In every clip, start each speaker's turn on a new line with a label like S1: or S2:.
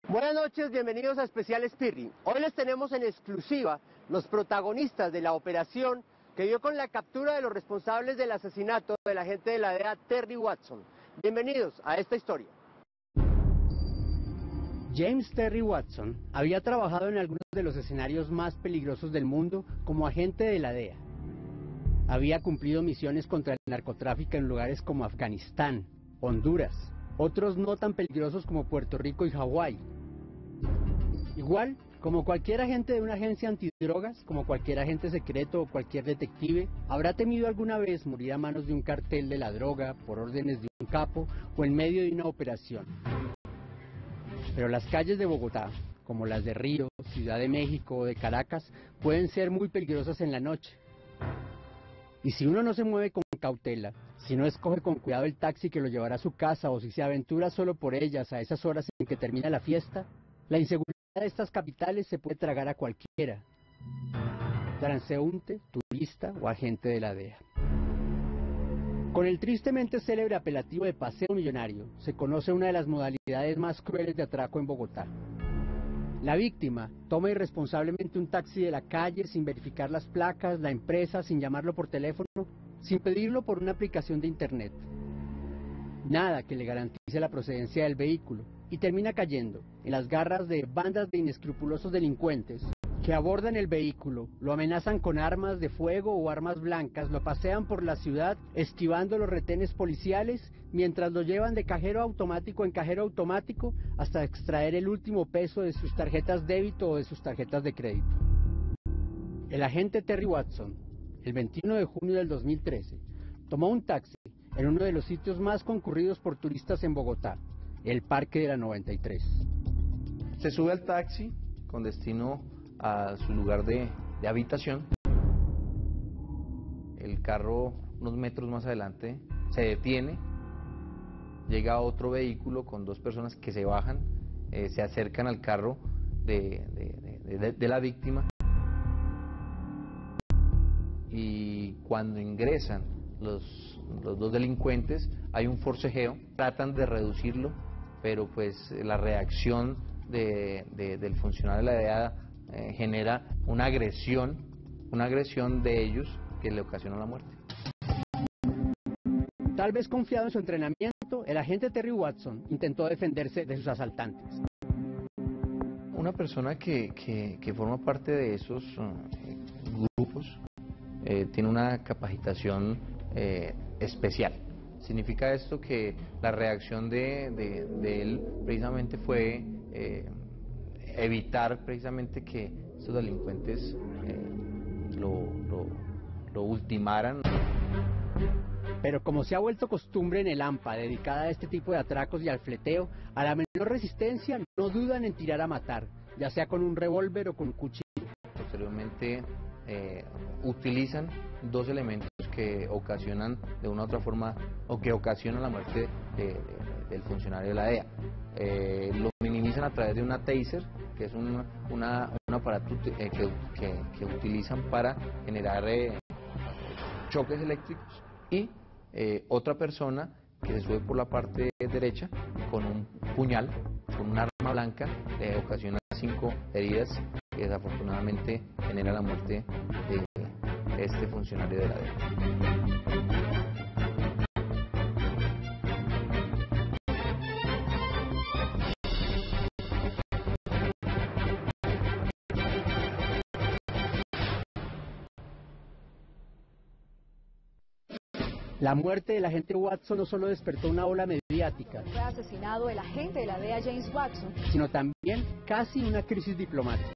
S1: Buenas noches, bienvenidos a Especial Spirri. Hoy les tenemos en exclusiva los protagonistas de la operación que dio con la captura de los responsables del asesinato del agente de la DEA Terry Watson. Bienvenidos a esta historia. James Terry Watson había trabajado en algunos de los escenarios más peligrosos del mundo como agente de la DEA. Había cumplido misiones contra el narcotráfico en lugares como Afganistán, Honduras, otros no tan peligrosos como Puerto Rico y Hawái. Igual, como cualquier agente de una agencia antidrogas, como cualquier agente secreto o cualquier detective, habrá temido alguna vez morir a manos de un cartel de la droga, por órdenes de un capo o en medio de una operación. Pero las calles de Bogotá, como las de Río, Ciudad de México o de Caracas, pueden ser muy peligrosas en la noche. Y si uno no se mueve con cautela, si no escoge con cuidado el taxi que lo llevará a su casa o si se aventura solo por ellas a esas horas en que termina la fiesta, la inseguridad de estas capitales se puede tragar a cualquiera, transeúnte, turista o agente de la DEA. Con el tristemente célebre apelativo de paseo millonario, se conoce una de las modalidades más crueles de atraco en Bogotá. La víctima toma irresponsablemente un taxi de la calle sin verificar las placas, la empresa, sin llamarlo por teléfono, sin pedirlo por una aplicación de internet. Nada que le garantice la procedencia del vehículo y termina cayendo en las garras de bandas de inescrupulosos delincuentes que abordan el vehículo, lo amenazan con armas de fuego o armas blancas, lo pasean por la ciudad esquivando los retenes policiales mientras lo llevan de cajero automático en cajero automático hasta extraer el último peso de sus tarjetas débito o de sus tarjetas de crédito. El agente Terry Watson, el 21 de junio del 2013, tomó un taxi en uno de los sitios más concurridos por turistas en Bogotá, el Parque de la 93.
S2: Se sube al taxi con destino a su lugar de habitación. El carro, unos metros más adelante, se detiene. Llega otro vehículo con dos personas que se bajan, se acercan al carro de la víctima. Y cuando ingresan los dos delincuentes, hay un forcejeo, tratan de reducirlo, pero pues la reacción del funcionario de la DEA genera una agresión de ellos que le ocasiona la muerte.
S1: Tal vez confiado en su entrenamiento, el agente Terry Watson intentó defenderse de sus asaltantes.
S2: Una persona que forma parte de esos grupos tiene una capacitación especial. Significa esto que la reacción de él precisamente fue evitar precisamente que estos delincuentes lo ultimaran.
S1: Pero como se ha vuelto costumbre en el AMPA dedicada a este tipo de atracos y al fleteo, a la menor resistencia no dudan en tirar a matar, ya sea con un revólver o con un cuchillo.
S2: Posteriormente utilizan dos elementos que ocasionan de una u otra forma o que ocasionan la muerte del funcionario de la DEA. Lo minimizan a través de una taser, que es un aparato que utilizan para generar choques eléctricos, y otra persona que se sube por la parte derecha con un puñal, con un arma blanca, le ocasiona 5 heridas que desafortunadamente genera la muerte de este funcionario de la DEA.
S1: La muerte del agente Watson no solo despertó una ola mediática,
S3: fue asesinado el agente de la DEA James Watson,
S1: sino también casi una crisis diplomática.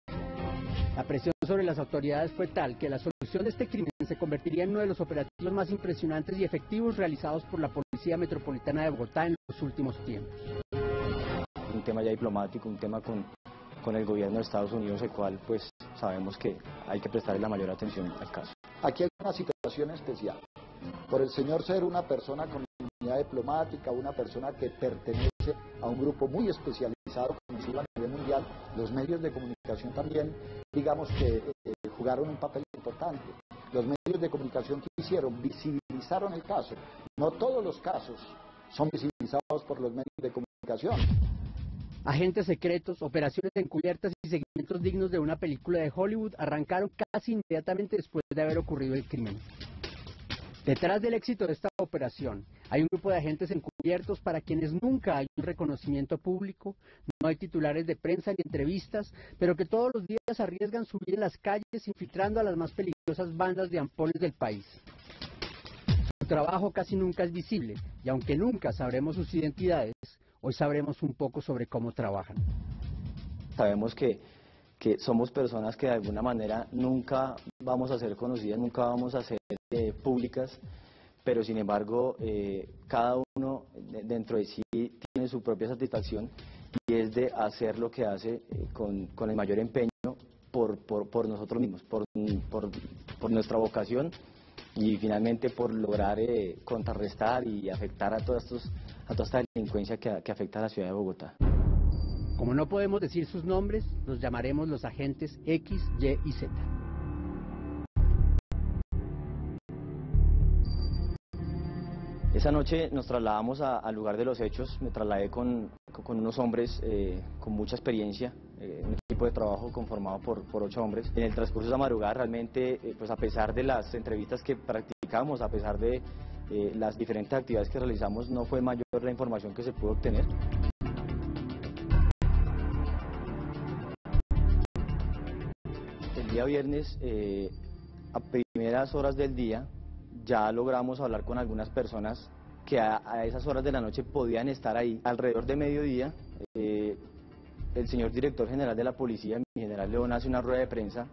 S1: La presión sobre las autoridades fue tal que la solución de este crimen se convertiría en uno de los operativos más impresionantes y efectivos realizados por la Policía Metropolitana de Bogotá en los últimos tiempos.
S4: Un tema ya diplomático, un tema con el gobierno de Estados Unidos, el cual pues sabemos que hay que prestarle la mayor atención al caso.
S5: Aquí hay una situación especial. Por el señor ser una persona con inmunidad diplomática, una persona que pertenece a un grupo muy especializado, conocido a nivel mundial, los medios de comunicación también, digamos que jugaron un papel importante. Los medios de comunicación que hicieron, visibilizaron el caso. No todos los casos son visibilizados por los medios de comunicación.
S1: Agentes secretos, operaciones encubiertas y seguimientos dignos de una película de Hollywood arrancaron casi inmediatamente después de haber ocurrido el crimen. Detrás del éxito de esta operación hay un grupo de agentes encubiertos para quienes nunca hay un reconocimiento público, no hay titulares de prensa ni entrevistas, pero que todos los días arriesgan su vida en las calles infiltrando a las más peligrosas bandas de ampones del país. Su trabajo casi nunca es visible y aunque nunca sabremos sus identidades, hoy sabremos un poco sobre cómo trabajan.
S4: Sabemos que somos personas que de alguna manera nunca vamos a ser conocidas, nunca vamos a ser públicas, pero sin embargo cada uno dentro de sí tiene su propia satisfacción y es de hacer lo que hace con el mayor empeño por nosotros mismos, por nuestra vocación y finalmente por lograr contrarrestar y afectar a toda esta delincuencia que afecta a la ciudad de Bogotá.
S1: Como no podemos decir sus nombres, los llamaremos los agentes X, Y y Z.
S4: Esa noche nos trasladamos al lugar de los hechos, me trasladé con unos hombres con mucha experiencia, un equipo de trabajo conformado por 8 hombres. En el transcurso de la madrugada realmente, pues a pesar de las entrevistas que practicamos, a pesar de las diferentes actividades que realizamos, no fue mayor la información que se pudo obtener. El día viernes, a primeras horas del día, ya logramos hablar con algunas personas que a esas horas de la noche podían estar ahí. Alrededor de mediodía, el señor director general de la policía, mi general León, hace una rueda de prensa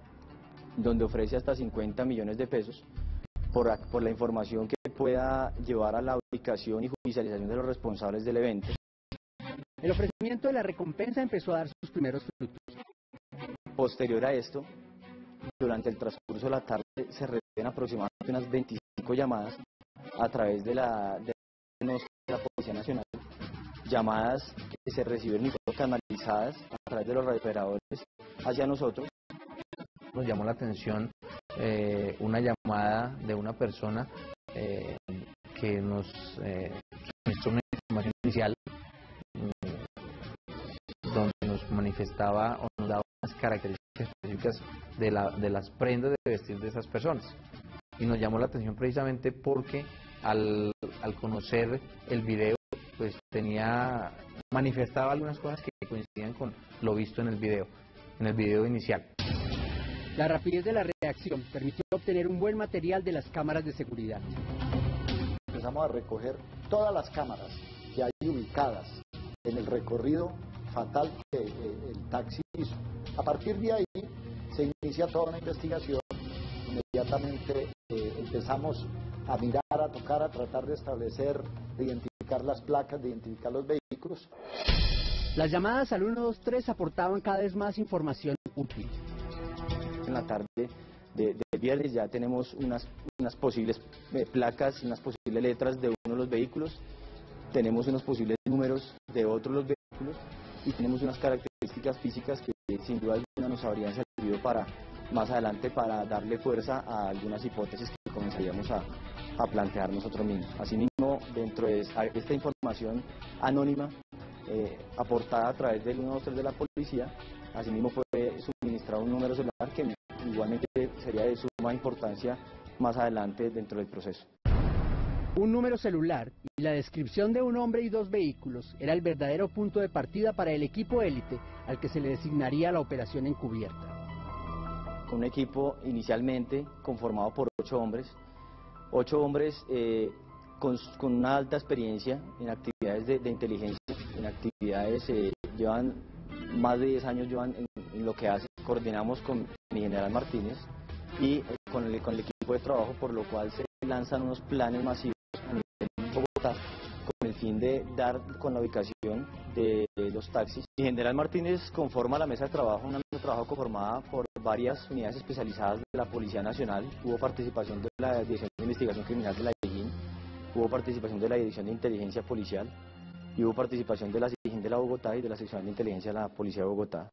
S4: donde ofrece hasta 50 millones de pesos por la información que pueda llevar a la ubicación y judicialización de los responsables del evento.
S1: El ofrecimiento de la recompensa empezó a dar sus primeros frutos.
S4: Posterior a esto, durante el transcurso de la tarde se reciben aproximadamente unas 25 llamadas a través de la Policía Nacional, llamadas que se reciben y fueron canalizadas a través de los radiooperadores hacia nosotros.
S2: Nos llamó la atención una llamada de una persona que nos suministró una información inicial donde nos manifestaba o nos daba unas características específicas de las prendas de vestir de esas personas. Y nos llamó la atención precisamente porque al conocer el video, pues manifestaba algunas cosas que coincidían con lo visto en el video inicial.
S1: La rapidez de la reacción permitió obtener un buen material de las cámaras de seguridad.
S5: Empezamos a recoger todas las cámaras que hay ubicadas en el recorrido fatal que el taxi hizo. A partir de ahí se inicia toda una investigación. Inmediatamente empezamos a mirar, a tocar, a tratar de establecer, de identificar las placas, de identificar los vehículos.
S1: Las llamadas al 123 aportaban cada vez más información útil.
S4: En la tarde del viernes ya tenemos unas posibles placas, unas posibles letras de uno de los vehículos, tenemos unos posibles números de otros los vehículos y tenemos unas características físicas que sin duda alguna nos habrían servido para más adelante para darle fuerza a algunas hipótesis que comenzaríamos a plantear nosotros mismos. Asimismo, dentro de esta información anónima aportada a través del 123 de la policía, asimismo fue suministrado un número celular que igualmente sería de suma importancia más adelante dentro del proceso.
S1: Un número celular y la descripción de un hombre y 2 vehículos era el verdadero punto de partida para el equipo élite al que se le designaría la operación encubierta.
S4: Un equipo inicialmente conformado por 8 hombres, 8 hombres con una alta experiencia en actividades de inteligencia, en actividades, llevan más de 10 años en lo que hacen. Coordinamos con mi general Martínez y con el equipo de trabajo, por lo cual se lanzan unos planes masivos a nivel de Bogotá con el fin de dar con la ubicación de los taxis. Mi general Martínez conforma la mesa de trabajo, una mesa de trabajo conformada por varias unidades especializadas de la Policía Nacional. Hubo participación de la Dirección de Investigación Criminal de la DIJÍN, hubo participación de la Dirección de Inteligencia Policial y hubo participación de la SIGIN de la Bogotá y de la Sección de Inteligencia de la Policía de Bogotá.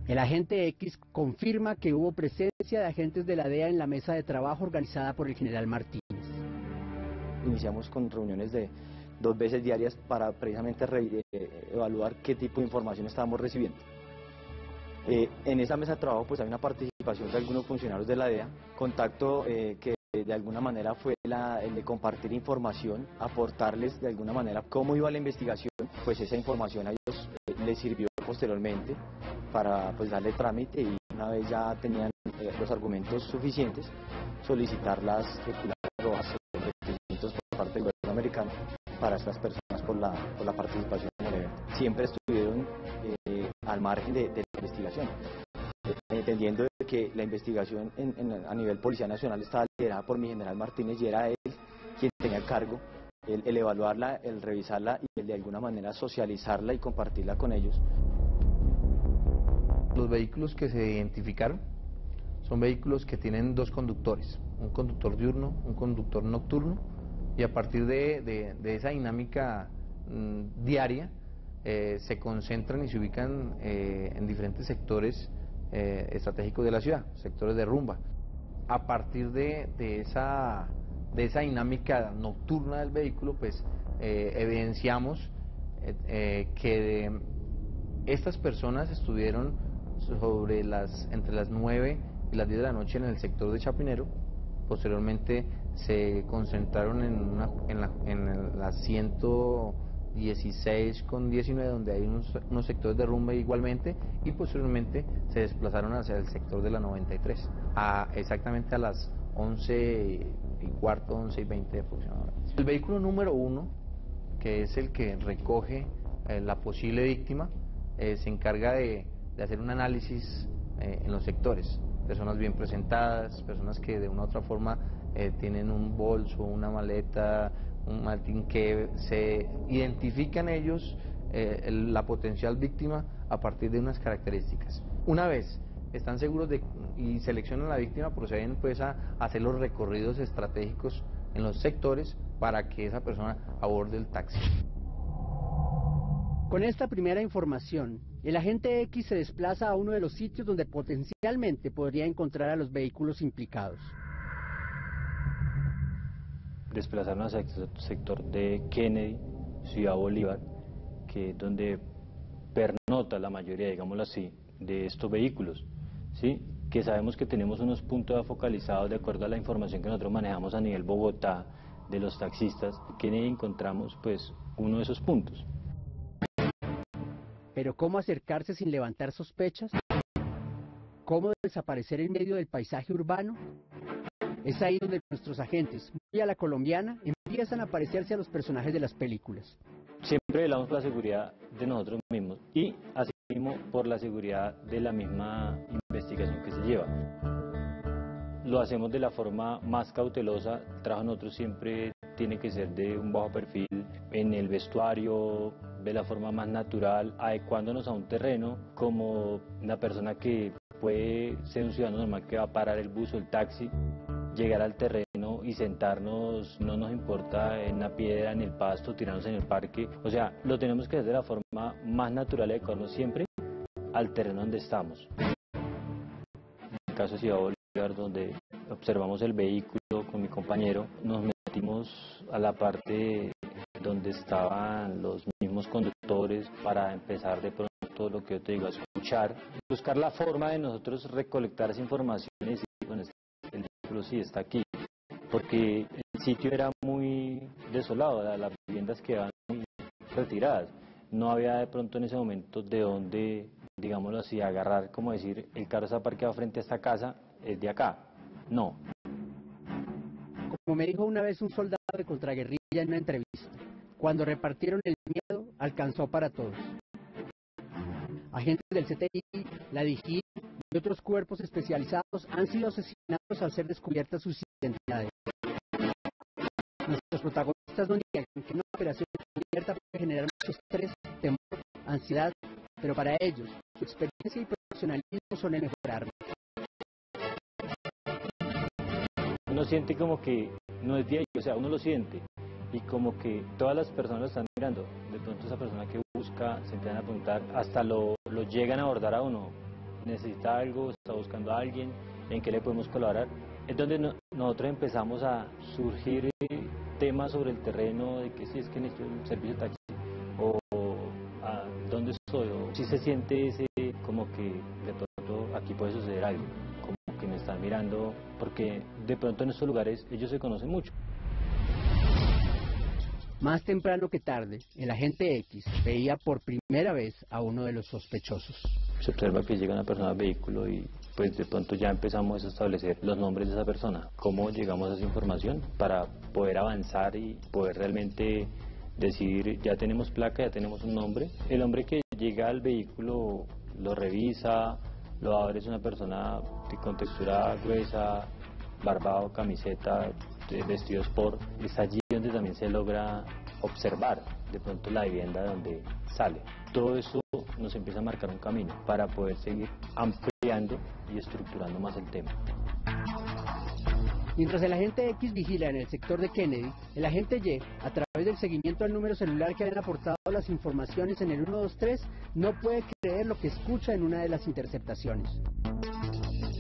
S1: El agente X confirma que hubo presencia de agentes de la DEA en la mesa de trabajo organizada por el general Martínez.
S4: Iniciamos con reuniones de 2 veces diarias para precisamente evaluar qué tipo de información estábamos recibiendo. En esa mesa de trabajo pues hay una participación de algunos funcionarios de la DEA, contacto que de alguna manera fue el de compartir información, aportarles de alguna manera cómo iba la investigación, pues esa información a ellos les sirvió posteriormente para pues darle trámite, y una vez ya tenían los argumentos suficientes, solicitar las circulares rojas, los requerimientos por parte del gobierno americano para estas personas por la participación en el evento. Siempre estuvieron al margen de la investigación, entendiendo que la investigación a nivel Policía Nacional estaba liderada por mi general Martínez, y era él quien tenía el cargo, el evaluarla, el revisarla y el de alguna manera socializarla y compartirla con ellos.
S2: Los vehículos que se identificaron son vehículos que tienen 2 conductores, un conductor diurno, un conductor nocturno, y a partir de esa dinámica diaria se concentran y se ubican en diferentes sectores estratégicos de la ciudad, sectores de rumba. A partir de esa dinámica nocturna del vehículo, pues evidenciamos que estas personas estuvieron entre las 9 y las 10 de la noche en el sector de Chapinero. Posteriormente se concentraron en la 116 con 19, donde hay unos sectores de rumba igualmente, y posteriormente se desplazaron hacia el sector de la 93, exactamente a las 11:15, 11:20 aproximadamente. El vehículo número 1, que es el que recoge la posible víctima, se encarga de hacer un análisis en los sectores. Personas bien presentadas, personas que de una u otra forma tienen un bolso, una maleta, un maletín, que se identifican ellos la potencial víctima a partir de unas características. Una vez están seguros y seleccionan a la víctima, proceden pues a hacer los recorridos estratégicos en los sectores para que esa persona aborde el taxi.
S1: Con esta primera información, el agente X se desplaza a uno de los sitios donde potencialmente podría encontrar a los vehículos implicados.
S6: Desplazaron hacia el sector de Kennedy, Ciudad Bolívar, que es donde pernota la mayoría, digámoslo así, de estos vehículos, ¿sí? Que sabemos que tenemos unos puntos focalizados de acuerdo a la información que nosotros manejamos a nivel Bogotá de los taxistas. Kennedy encontramos pues uno de esos puntos.
S1: Pero ¿cómo acercarse sin levantar sospechas? ¿Cómo desaparecer en medio del paisaje urbano? Es ahí donde nuestros agentes, muy a la colombiana, empiezan a parecerse a los personajes de las películas.
S6: Siempre velamos por la seguridad de nosotros mismos y asimismo por la seguridad de la misma investigación que se lleva. Lo hacemos de la forma más cautelosa. El trabajo de nosotros siempre tiene que ser de un bajo perfil en el vestuario, de la forma más natural, adecuándonos a un terreno como una persona que puede ser un ciudadano normal que va a parar el bus o el taxi, llegar al terreno y sentarnos, no nos importa en una piedra, en el pasto, tirarnos en el parque. O sea, lo tenemos que hacer de la forma más natural, adecuarnos siempre al terreno donde estamos. En el caso de Ciudad Bolívar, donde observamos el vehículo con mi compañero, nos metimos a la parte donde estaban los mismos conductores para empezar de pronto lo que yo te digo, a escuchar, buscar la forma de nosotros recolectar esa información y decir, bueno, el vehículo sí está aquí, porque el sitio era muy desolado, las viviendas quedaban muy retiradas, no había de pronto en ese momento de dónde, digámoslo así, agarrar, como decir, el carro está parqueado frente a esta casa, es de acá, no.
S1: Como me dijo una vez un soldado de contraguerrilla en una entrevista, cuando repartieron el miedo, alcanzó para todos. Agentes del CTI, la DIGIN y otros cuerpos especializados han sido asesinados al ser descubiertas sus identidades. Nuestros protagonistas no niegan que una operación descubierta puede generar mucho estrés, temor, ansiedad, pero para ellos, su experiencia y profesionalismo son el mejor arma.
S6: Uno siente como que no es de ahí, o sea, uno lo siente. Y como que todas las personas lo están mirando, de pronto esa persona que busca, se empiezan a preguntar, hasta lo llegan a abordar a uno, necesita algo, está buscando a alguien, ¿en qué le podemos colaborar? Es donde nosotros empezamos a surgir tema sobre el terreno de que si es que necesito un servicio de taxi o dónde estoy, o si se siente ese como que de pronto aquí puede suceder algo, como que me están mirando, porque de pronto en estos lugares ellos se conocen mucho.
S1: Más temprano que tarde, el agente X veía por primera vez a uno de los sospechosos.
S6: Se observa que llega una persona al vehículo y pues de pronto ya empezamos a establecer los nombres de esa persona. ¿Cómo llegamos a esa información para poder avanzar y poder realmente decir, ya tenemos placa, ya tenemos un nombre? El hombre que llega al vehículo lo revisa, lo abre, es una persona con textura gruesa, barbado, camiseta, vestido sport. Es allí donde también se logra observar de pronto la vivienda de donde sale. Todo eso nos empieza a marcar un camino para poder seguir ampliando y estructurando más el tema.
S1: Mientras el agente X vigila en el sector de Kennedy, el agente Y, a través del seguimiento al número celular que habían aportado las informaciones en el 123, no puede creer lo que escucha en una de las interceptaciones.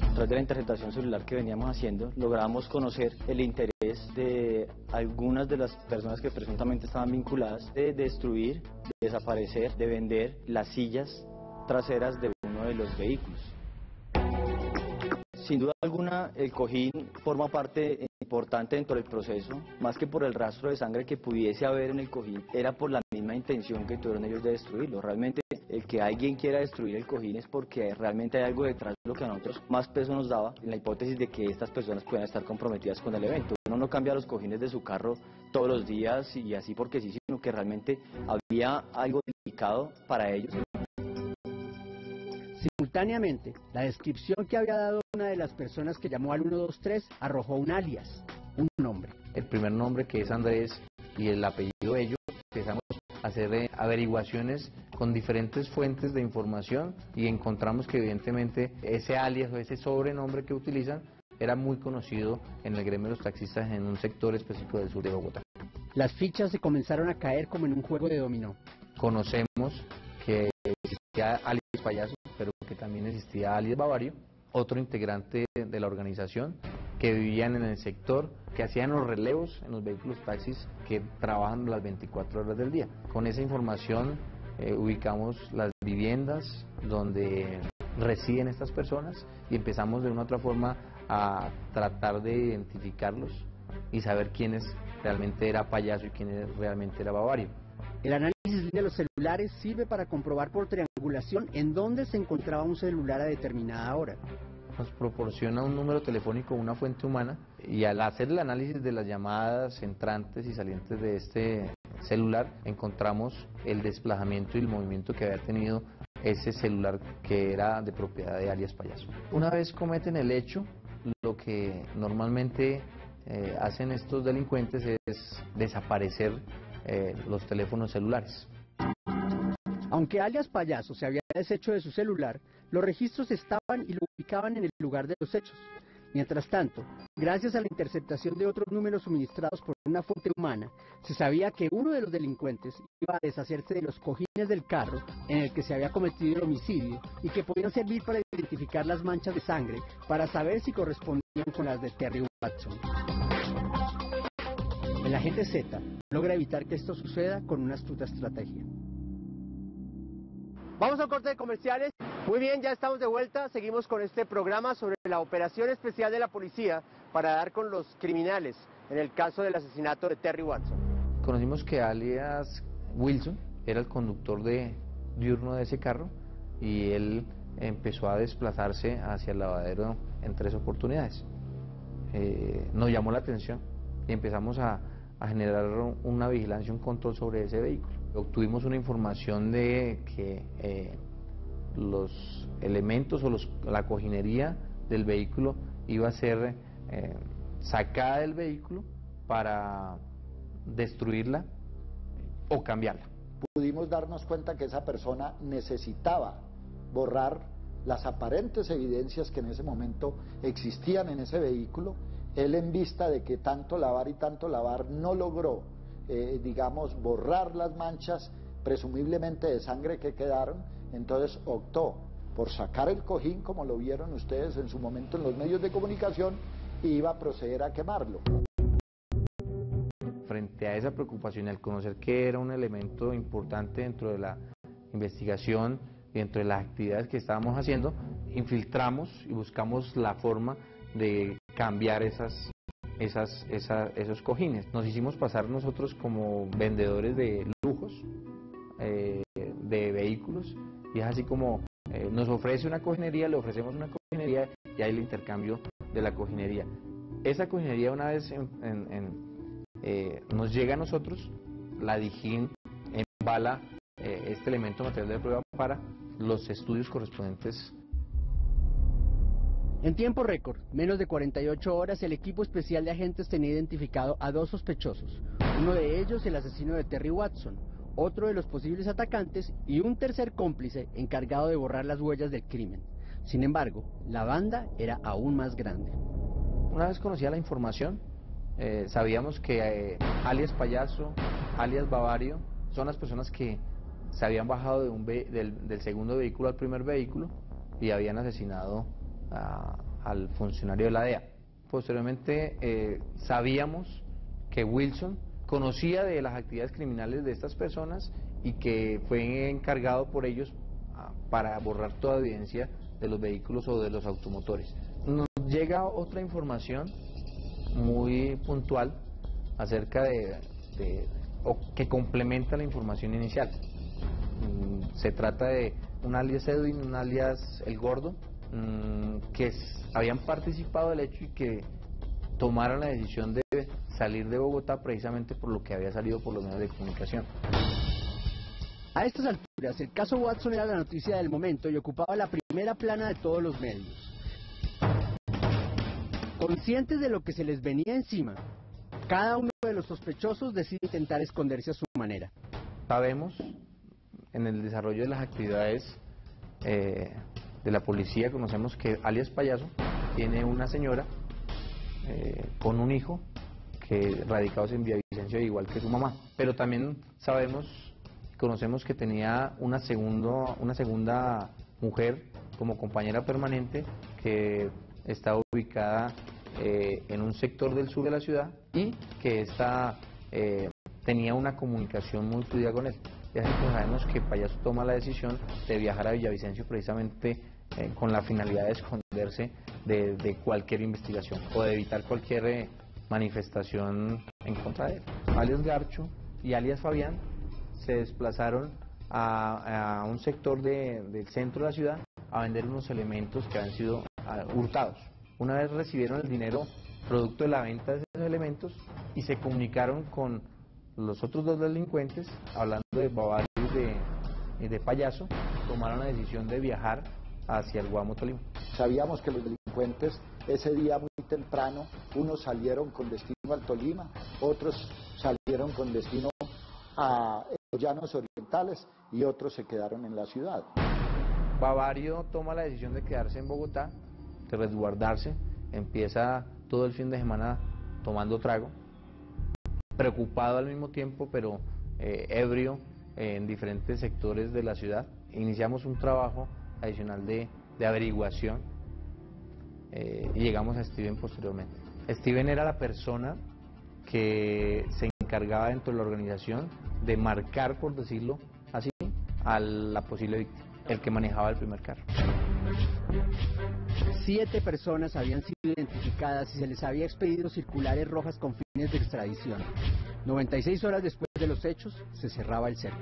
S4: A través de la interceptación celular que veníamos haciendo, logramos conocer el interés de algunas de las personas que presuntamente estaban vinculadas de destruir, de desaparecer, de vender las sillas traseras de uno de los vehículos. Sin duda alguna, el cojín forma parte importante dentro del proceso, más que por el rastro de sangre que pudiese haber en el cojín, era por la misma intención que tuvieron ellos de destruirlo. Realmente, el que alguien quiera destruir el cojín es porque realmente hay algo detrás de lo que a nosotros más peso nos daba, en la hipótesis de que estas personas puedan estar comprometidas con el evento. Uno no cambia los cojines de su carro todos los días y así porque sí, sino que realmente había algo delicado para ellos.
S1: Simultáneamente, la descripción que había dado una de las personas que llamó al 123 arrojó un alias, un nombre.
S2: El primer nombre, que es Andrés, y el apellido ellos, empezamos a hacer averiguaciones con diferentes fuentes de información y encontramos que evidentemente ese alias o ese sobrenombre que utilizan era muy conocido en el gremio de los taxistas en un sector específico del sur de Bogotá.
S1: Las fichas se comenzaron a caer como en un juego de dominó.
S2: Conocemos que existía alias Payaso, pero que también existía alias Bavario, otro integrante de la organización, que vivían en el sector, que hacían los relevos en los vehículos taxis que trabajan las 24 horas del día. Con esa información ubicamos las viviendas donde residen estas personas y empezamos de una u otra forma a tratar de identificarlos y saber quién realmente era Payaso y quién realmente era Bavario.
S1: El análisis de los celulares sirve para comprobar por triangulación en dónde se encontraba un celular a determinada hora.
S2: Nos proporciona un número telefónico, una fuente humana, y al hacer el análisis de las llamadas entrantes y salientes de este celular, encontramos el desplazamiento y el movimiento que había tenido ese celular que era de propiedad de alias Payaso. Una vez cometen el hecho, lo que normalmente hacen estos delincuentes es desaparecer los teléfonos celulares.
S1: Aunque alias Payaso se había deshecho de su celular, los registros estaban y lo ubicaban en el lugar de los hechos. Mientras tanto, gracias a la interceptación de otros números suministrados por una fuente humana, se sabía que uno de los delincuentes iba a deshacerse de los cojines del carro en el que se había cometido el homicidio y que podían servir para identificar las manchas de sangre para saber si correspondían con las de Terry Watson. El agente Z logra evitar que esto suceda con una astuta estrategia. Vamos a un corte de comerciales. Muy bien, ya estamos de vuelta. Seguimos con este programa sobre la operación especial de la policía para dar con los criminales en el caso del asesinato de Terry Watson.
S2: Conocimos que alias Wilson era el conductor diurno de ese carro y él empezó a desplazarse hacia el lavadero en 3 oportunidades. Nos llamó la atención y empezamos a generar una vigilancia, un control sobre ese vehículo. Obtuvimos una información de que los elementos o la cojinería del vehículo iba a ser sacada del vehículo para destruirla o cambiarla.
S5: Pudimos darnos cuenta que esa persona necesitaba borrar las aparentes evidencias que en ese momento existían en ese vehículo. Él, en vista de que tanto lavar no logró, digamos, borrar las manchas presumiblemente de sangre que quedaron, entonces optó por sacar el cojín, como lo vieron ustedes en su momento en los medios de comunicación, y iba a proceder a quemarlo.
S2: a esa preocupación y al conocer que era un elemento importante dentro de la investigación y dentro de las actividades que estábamos haciendo, infiltramos y buscamos la forma de cambiar esos cojines. Nos hicimos pasar nosotros como vendedores de lujos, de vehículos, y es así como nos ofrece una cojinería, le ofrecemos una cojinería y hay el intercambio de la cojinería. Esa cojinería, una vez nos llega a nosotros, la Dijín embala este elemento material de prueba para los estudios correspondientes.
S1: En tiempo récord, menos de 48 horas, el equipo especial de agentes tenía identificado a 2 sospechosos. Uno de ellos, el asesino de Terry Watson, otro de los posibles atacantes y un tercer cómplice encargado de borrar las huellas del crimen. Sin embargo, la banda era aún más grande.
S2: Una vez conocía la información, sabíamos que alias Payaso, alias Bavario, son las personas que se habían bajado del segundo vehículo al primer vehículo y habían asesinado al funcionario de la DEA. Posteriormente sabíamos que Wilson conocía de las actividades criminales de estas personas y que fue encargado por ellos para borrar toda evidencia de los vehículos o de los automotores. Nos llega otra información muy puntual acerca o que complementa la información inicial. Se trata de un alias Edwin, un alias El Gordo, que habían participado del hecho y que tomaron la decisión de salir de Bogotá precisamente por lo que había salido por los medios de comunicación.
S1: A estas alturas, el caso Watson era la noticia del momento y ocupaba la primera plana de todos los medios. Conscientes de lo que se les venía encima, cada uno de los sospechosos decide intentar esconderse a su manera.
S2: Sabemos, en el desarrollo de las actividades de la policía, conocemos que alias Payaso tiene una señora con un hijo que radicados en Villavicencio igual que su mamá, pero también conocemos que tenía una segunda mujer como compañera permanente que está ubicada en un sector del sur de la ciudad y que tenía una comunicación muy fluida con él. Y así que sabemos que Payaso toma la decisión de viajar a Villavicencio precisamente con la finalidad de esconderse de cualquier investigación o de evitar cualquier manifestación en contra de él. Alias Garcho y alias Fabián se desplazaron a un sector del centro de la ciudad a vender unos elementos que habían sido hurtados. Una vez recibieron el dinero producto de la venta de esos elementos y se comunicaron con los otros 2 delincuentes, hablando de Bavario y de Payaso, tomaron la decisión de viajar hacia el Guamo, Tolima. Sabíamos
S5: que los delincuentes ese día muy temprano, unos salieron con destino al Tolima, otros salieron con destino a los llanos orientales y otros se quedaron en la ciudad.
S2: Bavario toma la decisión de quedarse en Bogotá, de resguardarse, empieza todo el fin de semana tomando trago, preocupado al mismo tiempo, pero ebrio en diferentes sectores de la ciudad. Iniciamos un trabajo adicional de averiguación y llegamos a Steven posteriormente. Steven era la persona que se encargaba dentro de la organización de marcar, por decirlo así, a la posible víctima, el que manejaba el primer carro.
S1: 7 personas habían sido identificadas y se les había expedido circulares rojas con fines de extradición. 96 horas después de los hechos, se cerraba el cerco.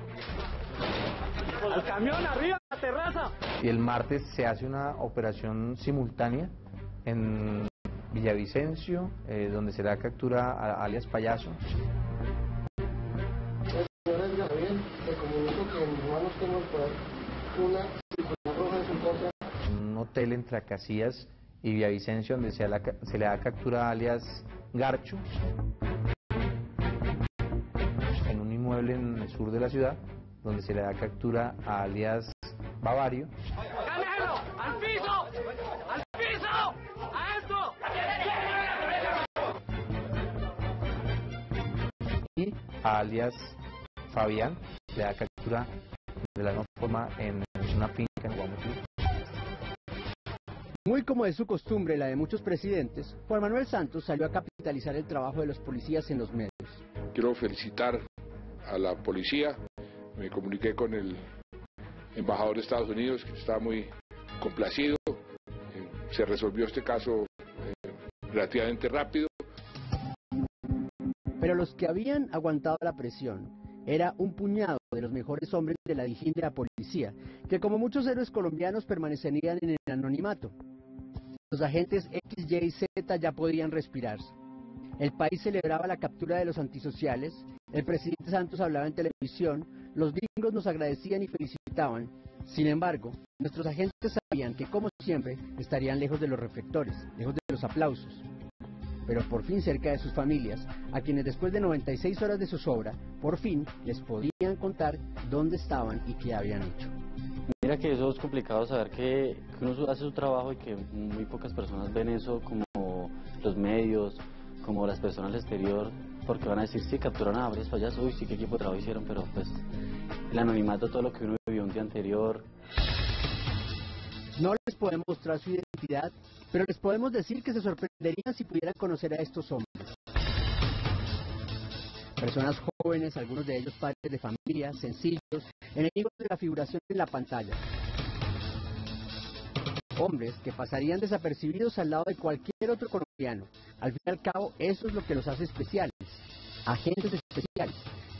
S7: ¡Al camión, arriba, la terraza!
S2: Y el martes se hace una operación simultánea en Villavicencio, donde se da captura a alias Payaso.
S8: Señores, ya bien, te comunico que en mis manos tengo una circular roja en su contra.
S2: Un hotel entre Acacias y Villavicencio, donde se le da captura a alias Garcho. En un inmueble en el sur de la ciudad, donde se le da captura a alias Bavario.
S7: ¡Cámelo! ¡Al piso! ¡Al piso! ¡A esto!
S2: Y a alias Fabián le da captura de la misma forma en una finca en Guamo.
S1: Muy como es su costumbre, la de muchos presidentes, Juan Manuel Santos salió a capitalizar el trabajo de los policías en los medios.
S9: quiero felicitar a la policía. Me comuniqué con el embajador de Estados Unidos, que está muy complacido. Se resolvió este caso relativamente rápido.
S1: Pero los que habían aguantado la presión era un puñado de los mejores hombres de la Dijín de la policía, que como muchos héroes colombianos permanecerían en el anonimato. Los agentes X, Y y Z ya podían respirarse. El país celebraba la captura de los antisociales, el presidente Santos hablaba en televisión, los gringos nos agradecían y felicitaban. Sin embargo, nuestros agentes sabían que, como siempre, estarían lejos de los reflectores, lejos de los aplausos. Pero por fin cerca de sus familias, a quienes después de 96 horas de zozobra, por fin les podían contar dónde estaban y qué habían hecho.
S6: Mira que eso es complicado saber que uno hace su trabajo y que muy pocas personas ven eso, como los medios, como las personas al exterior, porque van a decir, sí, capturaron a varios payasos, uy, sí, qué equipo de trabajo hicieron, pero pues el anonimato, todo lo que uno vivió un día anterior.
S1: No les podemos mostrar su identidad, pero les podemos decir que se sorprenderían si pudieran conocer a estos hombres. Personas jóvenes, algunos de ellos padres de familia, sencillos, enemigos de la figuración en la pantalla. Hombres que pasarían desapercibidos al lado de cualquier otro colombiano. Al fin y al cabo, eso es lo que los hace especiales. Agentes especiales,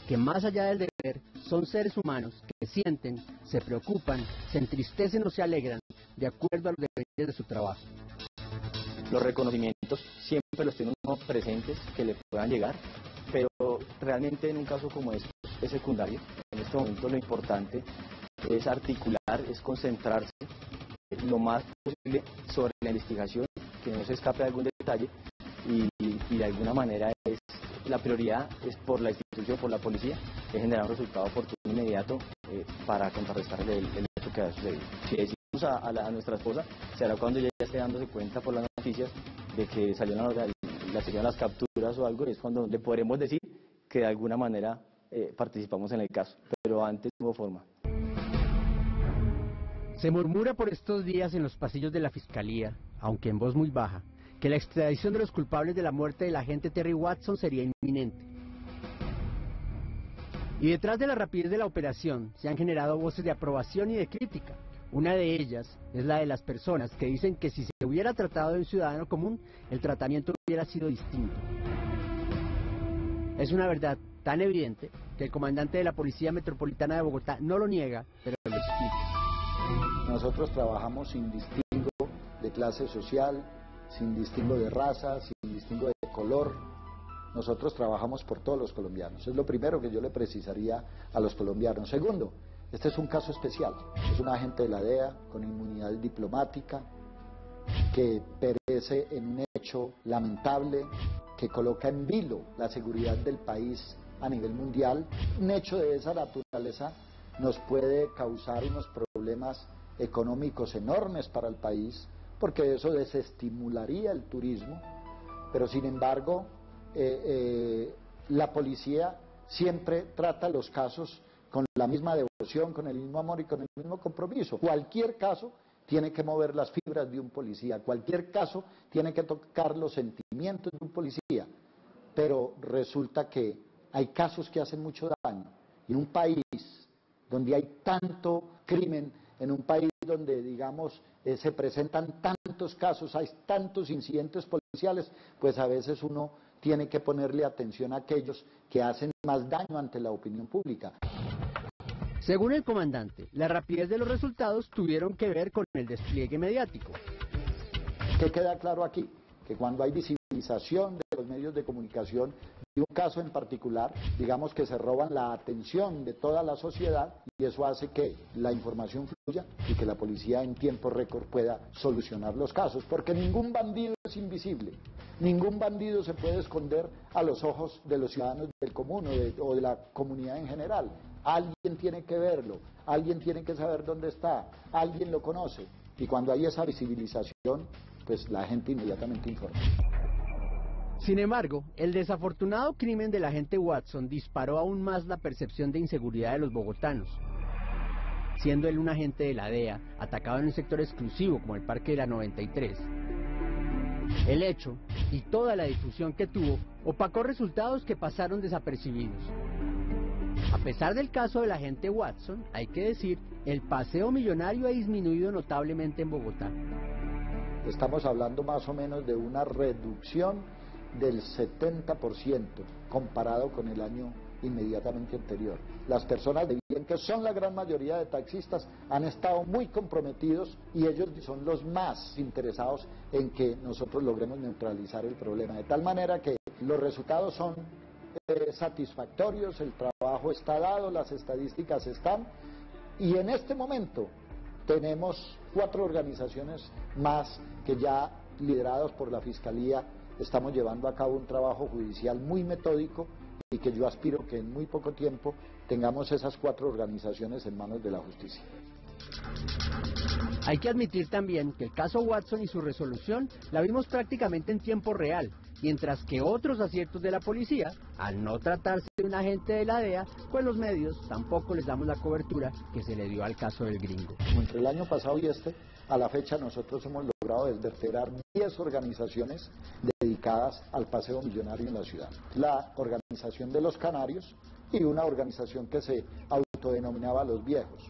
S1: que más allá del deber, son seres humanos que sienten, se preocupan, se entristecen o se alegran de acuerdo a los deberes de su trabajo.
S4: Los reconocimientos siempre los tiene uno presentes que le puedan llegar, pero realmente en un caso como este es secundario. En este momento lo importante es articular, es concentrarse lo más posible sobre la investigación, que no se escape algún detalle y de alguna manera la prioridad es por la institución, por la policía, es generar un resultado oportuno inmediato para contrarrestar el hecho que ha sucedido. Si decimos a nuestra esposa, será cuando ella esté dándose cuenta por las noticias de que salieron las capturas o algo, es cuando le podremos decir que de alguna manera participamos en el caso, pero antes no hubo forma.
S1: Se murmura por estos días en los pasillos de la Fiscalía, aunque en voz muy baja, que la extradición de los culpables de la muerte del agente Terry Watson sería inminente. Y detrás de la rapidez de la operación se han generado voces de aprobación y de crítica. Una de ellas es la de las personas que dicen que si se hubiera tratado de un ciudadano común, el tratamiento hubiera sido distinto. Es una verdad tan evidente que el comandante de la Policía Metropolitana de Bogotá no lo niega, pero lo explica.
S5: Nosotros trabajamos sin distingo de clase social, sin distingo de raza, sin distingo de color. Nosotros trabajamos por todos los colombianos. Es lo primero que yo le precisaría a los colombianos. Segundo, este es un caso especial. Es un agente de la DEA con inmunidad diplomática que perece en un hecho lamentable que coloca en vilo la seguridad del país a nivel mundial. Un hecho de esa naturaleza nos puede causar unos problemas económicos enormes para el país, porque eso desestimularía el turismo, pero sin embargo la policía siempre trata los casos con la misma devoción, con el mismo amor y con el mismo compromiso. Cualquier caso tiene que mover las fibras de un policía, cualquier caso tiene que tocar los sentimientos de un policía, pero resulta que hay casos que hacen mucho daño. En un país donde hay tanto crimen, en un país donde, digamos, se presentan tantos casos, hay tantos incidentes policiales, pues a veces uno tiene que ponerle atención a aquellos que hacen más daño ante la opinión pública.
S1: Según el comandante, la rapidez de los resultados tuvieron que ver con el despliegue mediático.
S5: ¿Qué queda claro aquí? Que cuando hay visibilización de los medios de comunicación de un caso en particular, digamos que se roban la atención de toda la sociedad y eso hace que la información fluya y que la policía en tiempo récord pueda solucionar los casos, porque ningún bandido es invisible, ningún bandido se puede esconder a los ojos de los ciudadanos del común o de la comunidad en general. Alguien tiene que verlo, alguien tiene que saber dónde está, alguien lo conoce y cuando hay esa visibilización, pues la gente inmediatamente informa.
S1: Sin embargo, el desafortunado crimen del agente Watson disparó aún más la percepción de inseguridad de los bogotanos. Siendo él un agente de la DEA, atacado en un sector exclusivo como el Parque de la 93, El hecho y toda la difusión que tuvo opacó resultados que pasaron desapercibidos. A pesar del caso del agente Watson, hay que decir, el paseo millonario ha disminuido notablemente en Bogotá.
S5: Estamos hablando más o menos de una reducción del 70% comparado con el año inmediatamente anterior. Las personas de bien, que son la gran mayoría de taxistas, han estado muy comprometidos y ellos son los más interesados en que nosotros logremos neutralizar el problema, de tal manera que los resultados son satisfactorios, el trabajo está dado, las estadísticas están, y en este momento tenemos 4 organizaciones más que ya, liderados por la Fiscalía, estamos llevando a cabo un trabajo judicial muy metódico y que yo aspiro que en muy poco tiempo tengamos esas 4 organizaciones en manos de la justicia.
S1: Hay que admitir también que el caso Watson y su resolución la vimos prácticamente en tiempo real, mientras que otros aciertos de la policía, al no tratarse de un agente de la DEA, pues los medios tampoco les damos la cobertura que se le dio al caso del Gringo.
S5: Entre el año pasado y a la fecha nosotros hemos logrado desvertebrar 10 organizaciones dedicadas al paseo millonario en la ciudad. La organización de los Canarios y una organización que se autodenominaba Los Viejos.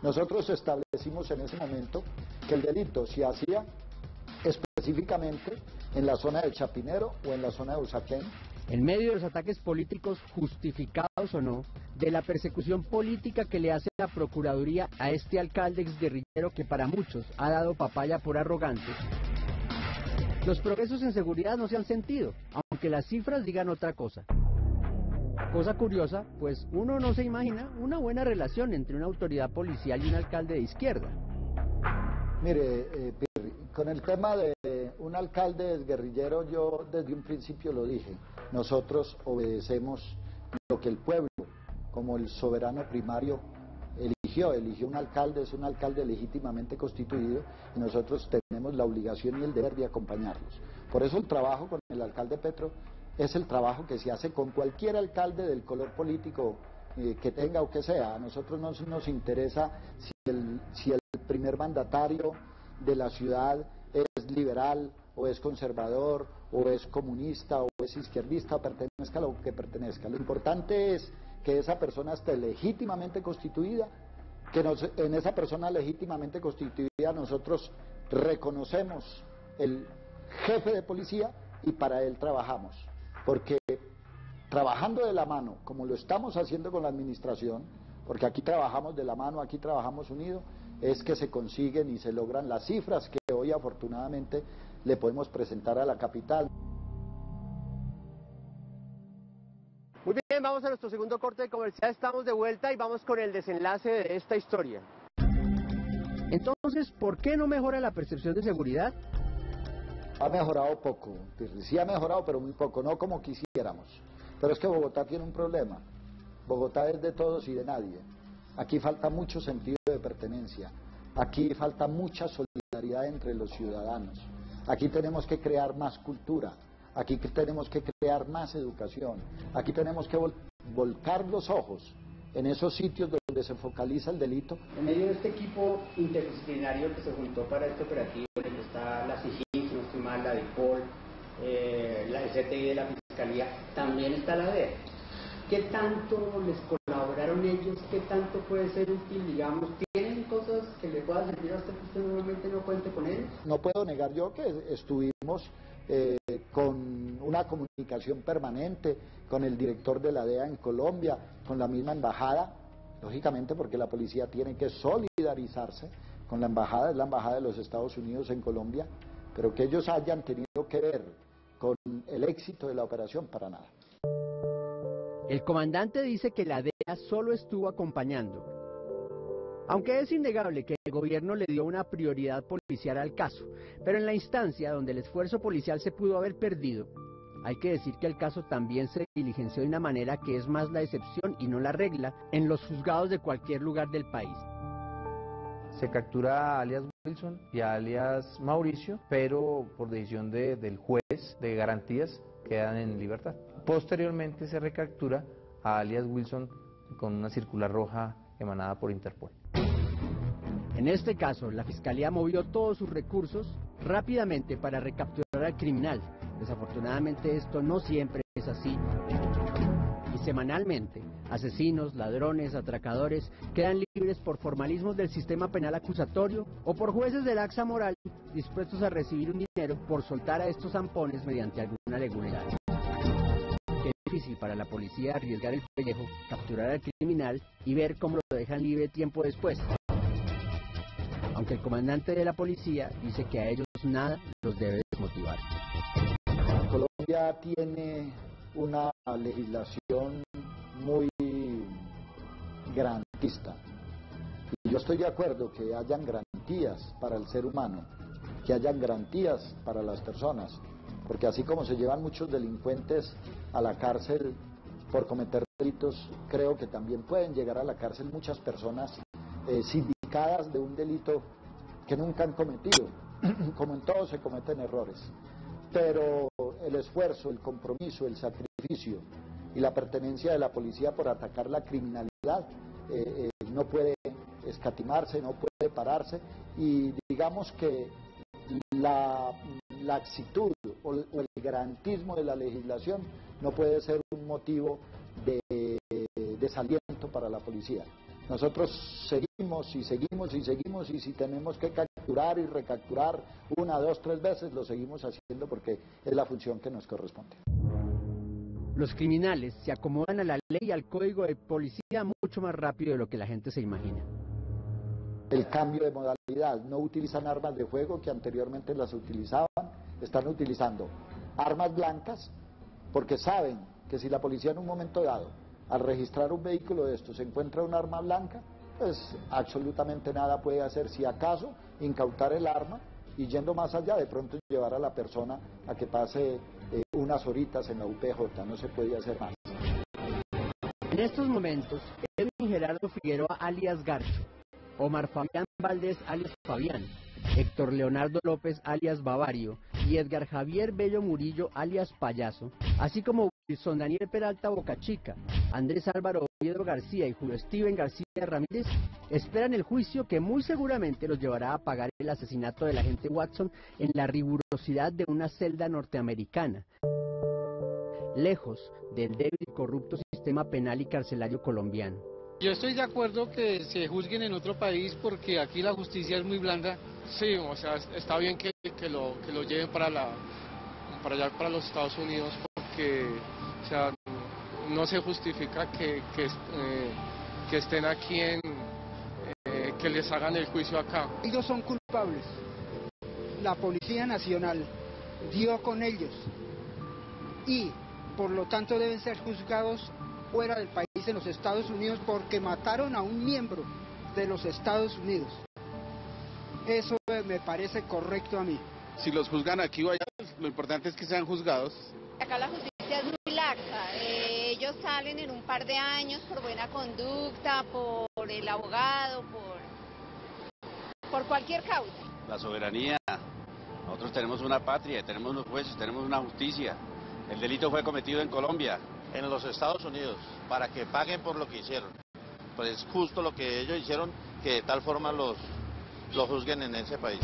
S5: Nosotros establecimos en ese momento que el delito se hacía específicamente en la zona del Chapinero o en la zona de Usaquén.
S1: En medio de los ataques políticos, justificados o no, de la persecución política que le hace la Procuraduría a este alcalde exguerrillero que para muchos ha dado papaya por arrogante, los progresos en seguridad no se han sentido, aunque las cifras digan otra cosa. Cosa curiosa, pues uno no se imagina una buena relación entre una autoridad policial y un alcalde de izquierda.
S5: Mire, con el tema de un alcalde desguerrillero, yo desde un principio lo dije, nosotros obedecemos lo que el pueblo, como el soberano primario, eligió un alcalde, es un alcalde legítimamente constituido, y nosotros tenemos la obligación y el deber de acompañarlos. Por eso el trabajo con el alcalde Petro es el trabajo que se hace con cualquier alcalde del color político que tenga o que sea. A nosotros no nos interesa si el primer mandatario de la ciudad es liberal o es conservador o es comunista o es izquierdista o pertenezca a lo que pertenezca. Lo importante es que esa persona esté legítimamente constituida, que en esa persona legítimamente constituida nosotros reconocemos el jefe de policía y para él trabajamos. Porque trabajando de la mano, como lo estamos haciendo con la administración, porque aquí trabajamos de la mano, aquí trabajamos unidos, es que se consiguen y se logran las cifras que hoy afortunadamente le podemos presentar a la capital.
S1: Muy bien, vamos a nuestro segundo corte de comercial, estamos de vuelta y vamos con el desenlace de esta historia. Entonces, ¿por qué no mejora la percepción de seguridad?
S5: Ha mejorado poco, sí ha mejorado, pero muy poco, no como quisiéramos. Pero es que Bogotá tiene un problema. Bogotá es de todos y de nadie. Aquí falta mucho sentido de pertenencia. Aquí falta mucha solidaridad entre los ciudadanos. Aquí tenemos que crear más cultura. Aquí tenemos que crear más educación. Aquí tenemos que volcar los ojos en esos sitios donde se focaliza el delito.
S1: En medio de este equipo interdisciplinario que se juntó para este operativo, en el que está la CIGIN, si no estoy mal, la DIPOL, la CTI de la Fiscalía, también está la DEA. ¿Qué tanto les colaboraron ellos? ¿Qué tanto puede ser útil, digamos? ¿Tienen cosas que le puedan servir a usted que usted normalmente no cuente con ellos?
S5: No puedo negar yo que estuvimos con una comunicación permanente con el director de la DEA en Colombia, con la misma embajada, lógicamente porque la policía tiene que solidarizarse con la embajada, es la embajada de los Estados Unidos en Colombia, pero que ellos hayan tenido que ver con el éxito de la operación, para nada.
S1: El comandante dice que la DEA solo estuvo acompañando. Aunque es innegable que el gobierno le dio una prioridad policial al caso, pero en la instancia donde el esfuerzo policial se pudo haber perdido, hay que decir que el caso también se diligenció de una manera que es más la excepción y no la regla en los juzgados de cualquier lugar del país.
S2: Se captura a alias Wilson y a alias Mauricio, pero por decisión del juez de garantías quedan en libertad. Posteriormente se recaptura a alias Wilson con una circular roja emanada por Interpol. En este caso, la Fiscalía movió todos sus recursos rápidamente para recapturar
S1: al criminal. Desafortunadamente esto no siempre es así. Y semanalmente, asesinos, ladrones, atracadores quedan libres por formalismos del sistema penal acusatorio o por jueces de laxa moral dispuestos a recibir un dinero por soltar a estos zampones mediante alguna legalidad. Qué difícil para la policía arriesgar el pellejo, capturar al criminal y ver cómo lo dejan libre tiempo después. Aunque el comandante de la policía dice que a ellos nada los debe desmotivar.
S5: Colombia tiene una legislación muy garantista. Y yo estoy de acuerdo que hayan garantías para el ser humano, que hayan garantías para las personas, porque así como se llevan muchos delincuentes a la cárcel por cometer delitos, creo que también pueden llegar a la cárcel muchas personas sindicadas de un delito que nunca han cometido. Como en todo se cometen errores, pero el esfuerzo, el compromiso, el sacrificio y la pertenencia de la policía por atacar la criminalidad no puede escatimarse, no puede pararse, y digamos que la laxitud o el garantismo de la legislación no puede ser un motivo de desaliento para la policía. Nosotros seguimos y seguimos y seguimos, y si tenemos que capturar y recapturar 1, 2, 3 veces, lo seguimos haciendo porque es la función que nos corresponde.
S1: Los criminales se acomodan a la ley y al código de policía mucho más rápido de lo que la gente se imagina.
S5: El cambio de modalidad, no utilizan armas de fuego que anteriormente las utilizaban, están utilizando armas blancas porque saben que si la policía en un momento dado, al registrar un vehículo de estos, se encuentra un arma blanca, pues absolutamente nada puede hacer, si acaso incautar el arma y, yendo más allá, de pronto llevar a la persona a que pase unas horitas en la UPJ, no se puede hacer más.
S1: En estos momentos, Edwin Gerardo Figueroa alias Garcho, Omar Fabián Valdés alias Fabián, Héctor Leonardo López alias Bavario y Edgar Javier Bello Murillo alias Payaso, así como Wilson Daniel Peralta Bocachica, Andrés Álvaro Oviedo García y Julio Steven García Ramírez, esperan el juicio que muy seguramente los llevará a pagar el asesinato del agente Watson en la rigurosidad de una celda norteamericana, lejos del débil y corrupto sistema penal y carcelario colombiano.
S8: Yo estoy de acuerdo que se juzguen en otro país porque aquí la justicia es muy blanda. Sí, o sea, está bien que lo lleven para allá, para los Estados Unidos, porque, o sea, no se justifica que estén aquí que les hagan el juicio acá.
S10: Ellos son culpables. La Policía Nacional dio con ellos y por lo tanto deben ser juzgados fuera del país, en los Estados Unidos, porque mataron a un miembro de los Estados Unidos. Eso me parece correcto a mí.
S11: Si los juzgan aquí o allá, lo importante es que sean juzgados.
S12: Acá la justicia es muy laxa. Ellos salen en un par de años por buena conducta, por el abogado, por cualquier causa.
S13: La soberanía. Nosotros tenemos una patria, tenemos unos jueces, tenemos una justicia. El delito fue cometido en Colombia, en los Estados Unidos, para que paguen por lo que hicieron. Pues es justo lo que ellos hicieron, que de tal forma los juzguen en ese país.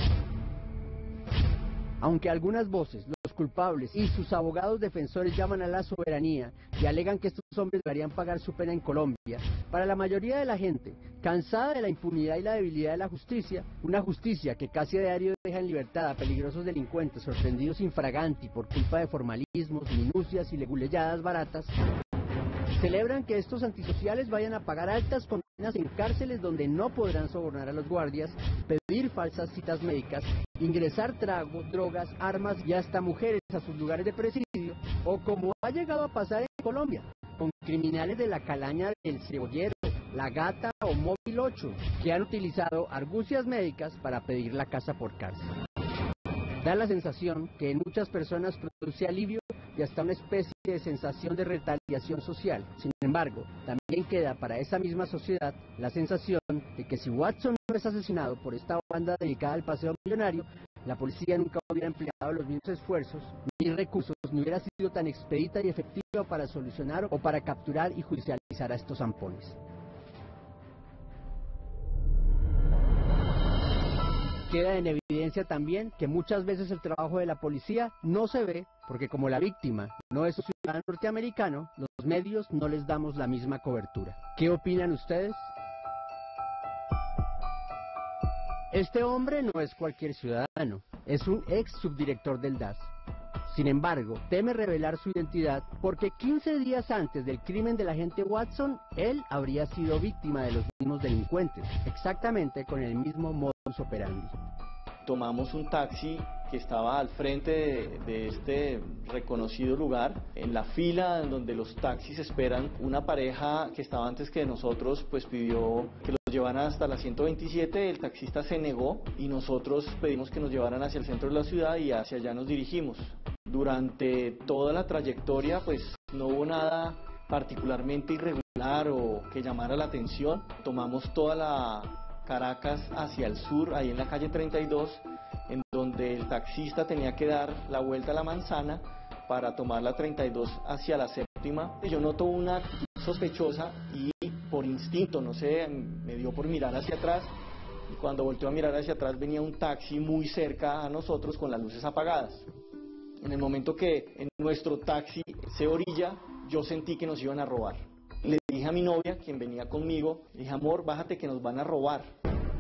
S1: Aunque algunas voces, los culpables y sus abogados defensores llaman a la soberanía y alegan que estos hombres deberían pagar su pena en Colombia, para la mayoría de la gente, cansada de la impunidad y la debilidad de la justicia, una justicia que casi a diario deja en libertad a peligrosos delincuentes sorprendidos infraganti por culpa de formalismos, minucias y leguleyadas baratas, celebran que estos antisociales vayan a pagar altas condenas en cárceles donde no podrán sobornar a los guardias, pedir falsas citas médicas, ingresar trago, drogas, armas y hasta mujeres a sus lugares de presidio, o como ha llegado a pasar en Colombia, con criminales de la calaña del Cebollero, La Gata o Móvil 8, que han utilizado argucias médicas para pedir la casa por cárcel. Da la sensación que en muchas personas produce alivio y hasta una especie de sensación de retaliación social. Sin embargo, también queda para esa misma sociedad la sensación de que si Watson no es asesinado por esta banda dedicada al paseo millonario, la policía nunca hubiera empleado los mismos esfuerzos ni recursos, ni hubiera sido tan expedita y efectiva para solucionar o para capturar y judicializar a estos zampones. Queda en evidencia también que muchas veces el trabajo de la policía no se ve porque como la víctima no es un ciudadano norteamericano, los medios no les damos la misma cobertura. ¿Qué opinan ustedes? Este hombre no es cualquier ciudadano, es un ex subdirector del DAS. Sin embargo, teme revelar su identidad porque 15 días antes del crimen del agente Watson, él habría sido víctima de los mismos delincuentes, exactamente con el mismo modus operandi.
S4: Tomamos un taxi que estaba al frente de este reconocido lugar, en la fila en donde los taxis esperan. Una pareja que estaba antes que nosotros pues pidió que los llevaran hasta la 127, el taxista se negó y nosotros pedimos que nos llevaran hacia el centro de la ciudad y hacia allá nos dirigimos. Durante toda la trayectoria pues no hubo nada particularmente irregular o que llamara la atención. Tomamos toda la Caracas hacia el sur, ahí en la calle 32, en donde el taxista tenía que dar la vuelta a la manzana para tomar la 32 hacia la séptima. Yo noto una actitud sospechosa y por instinto, no sé, me dio por mirar hacia atrás y cuando volteó a mirar hacia atrás venía un taxi muy cerca a nosotros con las luces apagadas. En el momento que en nuestro taxi se orilla, yo sentí que nos iban a robar. Le dije a mi novia, quien venía conmigo, le dije, amor, bájate que nos van a robar.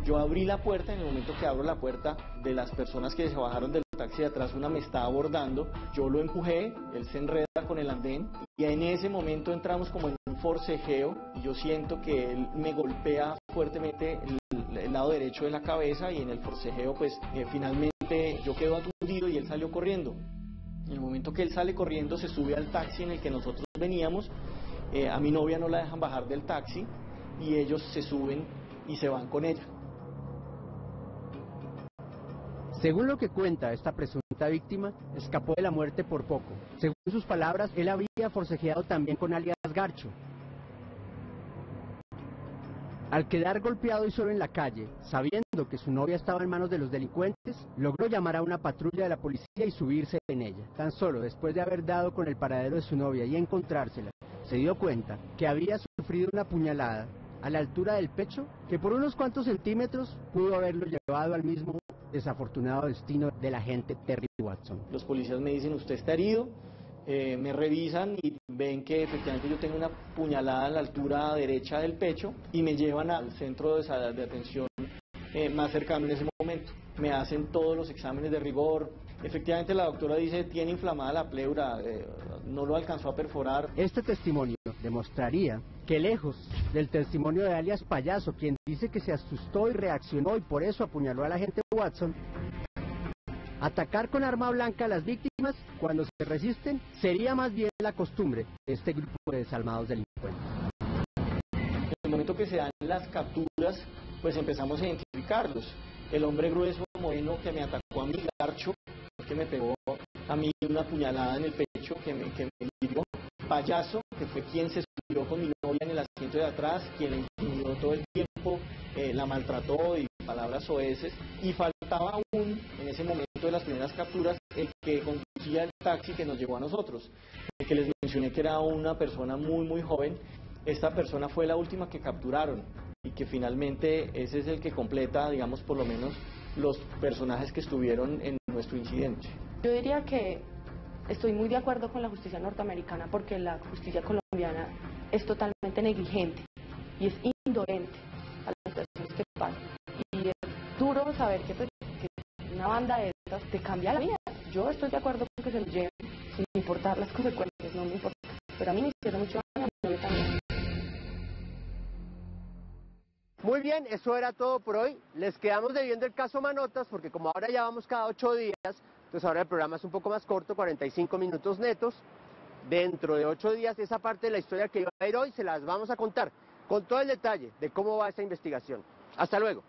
S4: Yo abrí la puerta, en el momento que abro la puerta, de las personas que se bajaron del taxi de atrás, una me estaba abordando, yo lo empujé, él se enreda con el andén, y en ese momento entramos como en un forcejeo, y yo siento que él me golpea fuertemente el lado derecho de la cabeza, y en el forcejeo, pues, finalmente yo quedo aturdido y él salió corriendo. En el momento que él sale corriendo, se sube al taxi en el que nosotros veníamos. A mi novia no la dejan bajar del taxi y ellos se suben y se van con ella.
S1: Según lo que cuenta esta presunta víctima, escapó de la muerte por poco. Según sus palabras, él habría forcejeado también con alias Garcho. Al quedar golpeado y solo en la calle, sabiendo que su novia estaba en manos de los delincuentes, logró llamar a una patrulla de la policía y subirse en ella. Tan solo después de haber dado con el paradero de su novia y encontrársela, se dio cuenta que había sufrido una puñalada a la altura del pecho que por unos cuantos centímetros pudo haberlo llevado al mismo desafortunado destino del agente Terry Watson.
S4: Los policías me dicen, usted está herido, me revisan y ven que efectivamente yo tengo una puñalada a la altura derecha del pecho y me llevan al centro de atención más cercano en ese momento. Me hacen todos los exámenes de rigor. Efectivamente la doctora dice tiene inflamada la pleura, no lo alcanzó a perforar.
S1: Este testimonio demostraría que lejos del testimonio de alias Payaso, quien dice que se asustó y reaccionó y por eso apuñaló al agente Watson, atacar con arma blanca a las víctimas cuando se resisten sería más bien la costumbre de este grupo de desalmados delincuentes.
S4: En el momento que se dan las capturas, pues empezamos a identificarlos. El hombre grueso moreno que me atacó a mi Garcho, que me pegó a mí una puñalada en el pecho, que me hirió. Payaso, que fue quien se subió con mi novia en el asiento de atrás, quien la intimidó todo el tiempo, la maltrató y palabras soeces. Y faltaba aún, en ese momento de las primeras capturas, el que conducía el taxi que nos llevó a nosotros. El que les mencioné que era una persona muy joven. Esta persona fue la última que capturaron y que finalmente ese es el que completa, digamos, por lo menos los personajes que estuvieron en nuestro incidente.
S14: Yo diría que estoy muy de acuerdo con la justicia norteamericana porque la justicia colombiana es totalmente negligente y es indolente a las situaciones que pasan. Y es duro saber que una banda de estas te cambia la vida. Yo estoy de acuerdo con que se lo lleven sin importar las consecuencias, no me importa. Pero a mí me hicieron mucho daño, a mí también.
S1: Muy bien, eso era todo por hoy. Les quedamos debiendo el caso Manotas porque como ahora ya vamos cada 8 días, entonces ahora el programa es un poco más corto, 45 minutos netos. Dentro de 8 días esa parte de la historia que iba a ir hoy se las vamos a contar con todo el detalle de cómo va esta investigación. Hasta luego.